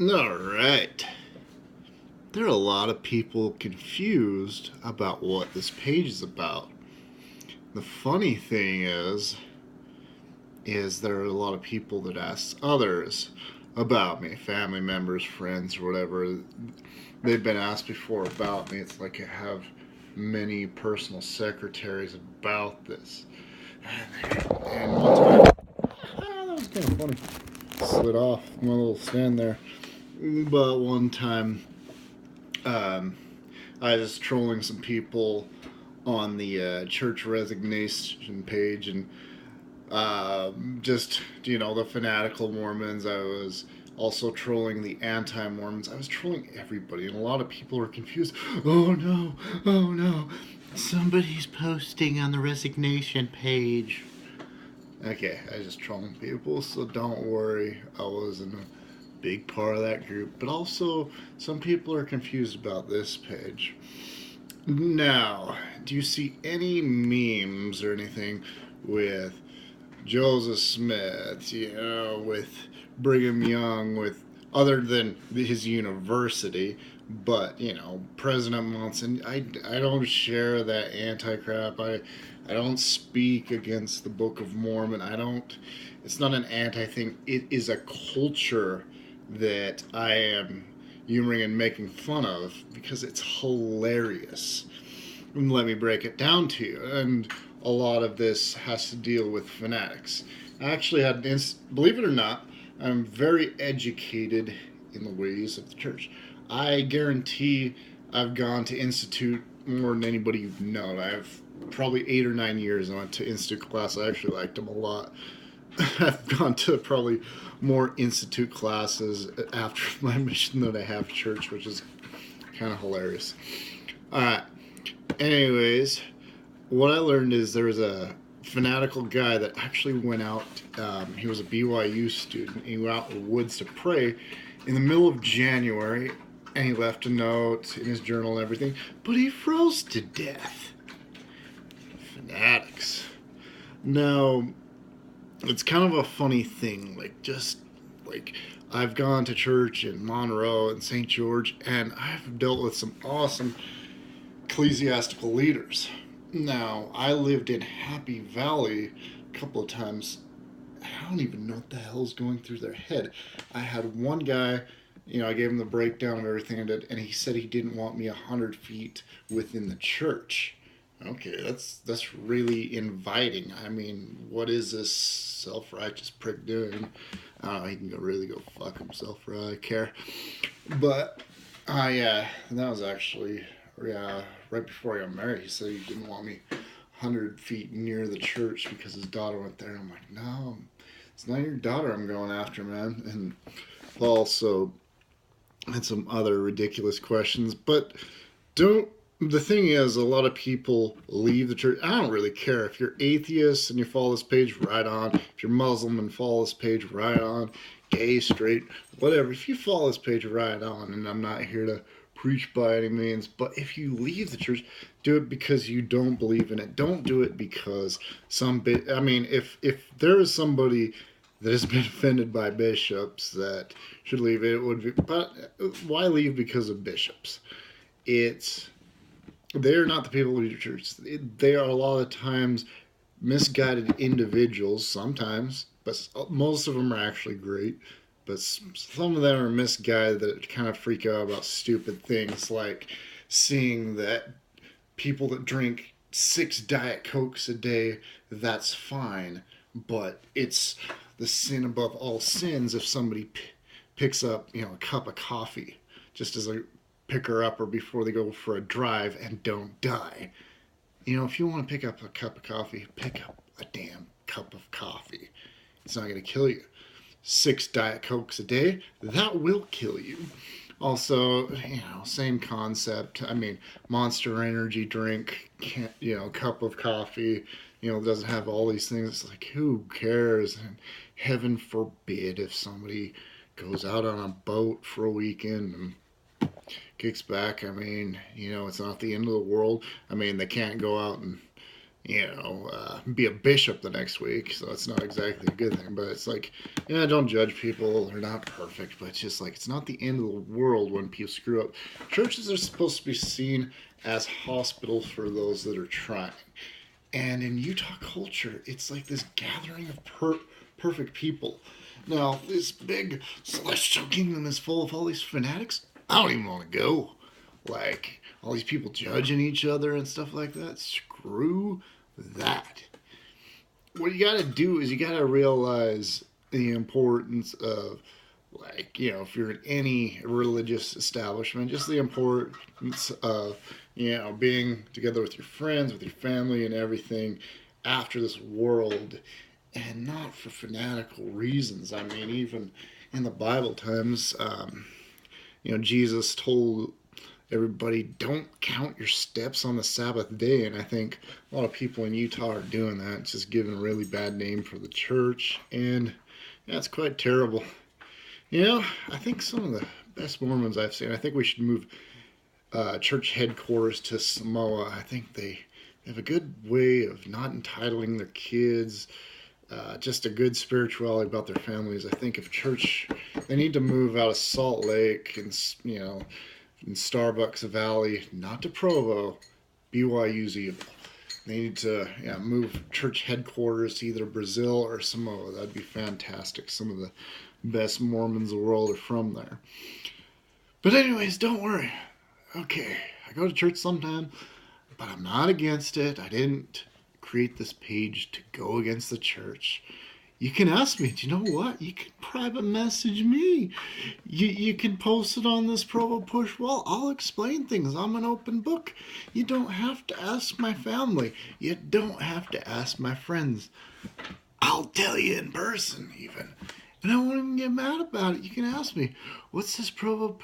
All right. There are a lot of people confused about what this page is about. The funny thing is there are a lot of people that ask others about me, family members, friends, whatever. They've been asked before about me. It's like I have many personal secretaries about this. And one time, that was kind of funny. Slid off my little stand there. But one time, um, I was trolling some people on the church resignation page, and just the fanatical Mormons. I was also trolling the anti-Mormons. I was trolling everybody, and a lot of people were confused. Oh no, somebody's posting on the resignation page. Okay, I was just trolling people, so don't worry. I wasn't a big part of that group, but also some people are confused about this page. Now, do you see any memes or anything with Joseph Smith, with Brigham Young, with other than his university, but President Monson? I don't share that anti crap. I don't speak against the Book of Mormon. I don't. It's not an anti thing. It is a culture that I am humoring and making fun of because it's hilarious. Let me break it down to you. And a lot of this has to deal with fanatics. I actually had, believe it or not, I'm very educated in the ways of the church. I guarantee I've gone to Institute more than anybody you've known. I have probably 8 or 9 years I went to Institute class. I actually liked them a lot. I've gone to probably more Institute classes after my mission than I have church, which is kind of hilarious. Alright. Anyways, what I learned is there was a fanatical guy that actually went out. He was a BYU student. He went out in the woods to pray in the middle of January, and he left a note in his journal and everything, but he froze to death. Fanatics. Now, it's kind of a funny thing. Like I've gone to church in Monroe and St. George, and I've dealt with some awesome ecclesiastical leaders. Now, I lived in Happy Valley a couple of times. I don't even know what the hell's going through their head. I had one guy, I gave him the breakdown of everything I did, and he said he didn't want me 100 feet within the church. Okay, that's really inviting. I mean, what is this self-righteous prick doing? I don't know. He can really go fuck himself for all I care. But that was actually right before I got married. He said he didn't want me 100 feet near the church because his daughter went there. And I'm like, no, it's not your daughter I'm going after, man. And also had some other ridiculous questions, but don't. The thing is, a lot of people leave the church. I don't really care if you're atheist and you follow this page, right on. If you're Muslim and follow this page, right on. Gay, straight, whatever. If you follow this page, right on. And I'm not here to preach by any means, but if you leave the church, do it because you don't believe in it. Don't do it because I mean, if there is somebody that has been offended by bishops that should leave, it would be. But why leave because of bishops? They're not the people who lead your church. They are a lot of times misguided individuals, sometimes, but most of them are actually great. But some of them are misguided that kind of freak out about stupid things, like seeing that people that drink 6 Diet Cokes a day, that's fine. But it's the sin above all sins if somebody picks up, a cup of coffee just as a pick her up or before they go for a drive and don't die. If you want to pick up a cup of coffee, pick up a damn cup of coffee. It's not going to kill you. 6 Diet Cokes a day, that will kill you. Also, same concept. I mean, Monster Energy drink, cup of coffee, doesn't have all these things. It's like, who cares? And heaven forbid if somebody goes out on a boat for a weekend and kicks back. I mean, it's not the end of the world. I mean, they can't go out and be a bishop the next week, so it's not exactly a good thing. But it's like, don't judge people. They're not perfect, but it's just like, it's not the end of the world when people screw up. Churches are supposed to be seen as hospitals for those that are trying. And in Utah culture, it's like this gathering of perfect people. Now, this big celestial kingdom is full of all these fanatics. I don't even want to go. Like, all these people judging each other and stuff like that. Screw that. What you gotta do is you gotta realize the importance of, like, if you're in any religious establishment, just the importance of, being together with your friends, with your family, and everything after this world, and not for fanatical reasons. I mean, even in the Bible times, Jesus told everybody, don't count your steps on the Sabbath day. And I think a lot of people in Utah are doing that. It's just giving a really bad name for the church. And yeah, it's quite terrible. I think some of the best Mormons I've seen, I think we should move church headquarters to Samoa. I think they have a good way of not entitling their kids, just a good spirituality about their families. I think if church, they need to move out of Salt Lake and, in Starbucks Valley, not to Provo, BYU's evil. They need to move church headquarters to either Brazil or Samoa. That'd be fantastic. Some of the best Mormons in the world are from there. But anyways, don't worry. Okay, I go to church sometime, but I'm not against it. I didn't create this page to go against the church. You can ask me. Do you know what? You can private message me. You can post it on this Provo Push wall. I'll explain things. I'm an open book. You don't have to ask my family. You don't have to ask my friends. I'll tell you in person even. And I won't even get mad about it. You can ask me, what's this Provo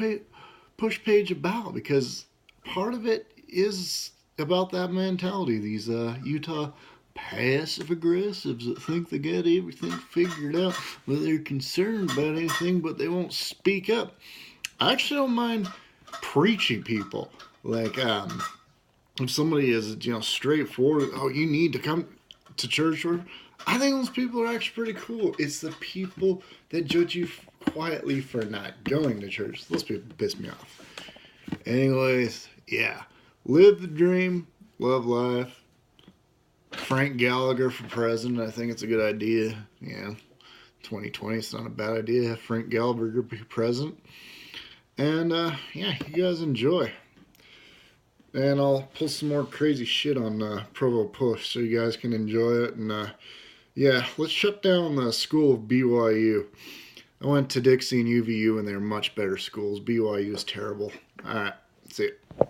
Push page about? Because part of it is about that mentality. These Utah passive aggressives that think they got everything figured out, but they're concerned about anything, but they won't speak up. I actually don't mind preaching people. Like, if somebody is, straightforward, oh, you need to come to church, or I think those people are actually pretty cool. It's the people that judge you quietly for not going to church. Those people piss me off. Anyways, yeah. Live the dream, love life. Frank Gallagher for president, I think it's a good idea. 2020, it's not a bad idea to have Frank Gallagher be president. And, you guys enjoy. And I'll pull some more crazy shit on Provo Push so you guys can enjoy it. And, let's shut down the school of BYU. I went to Dixie and UVU, and they're much better schools. BYU is terrible. All right, see ya.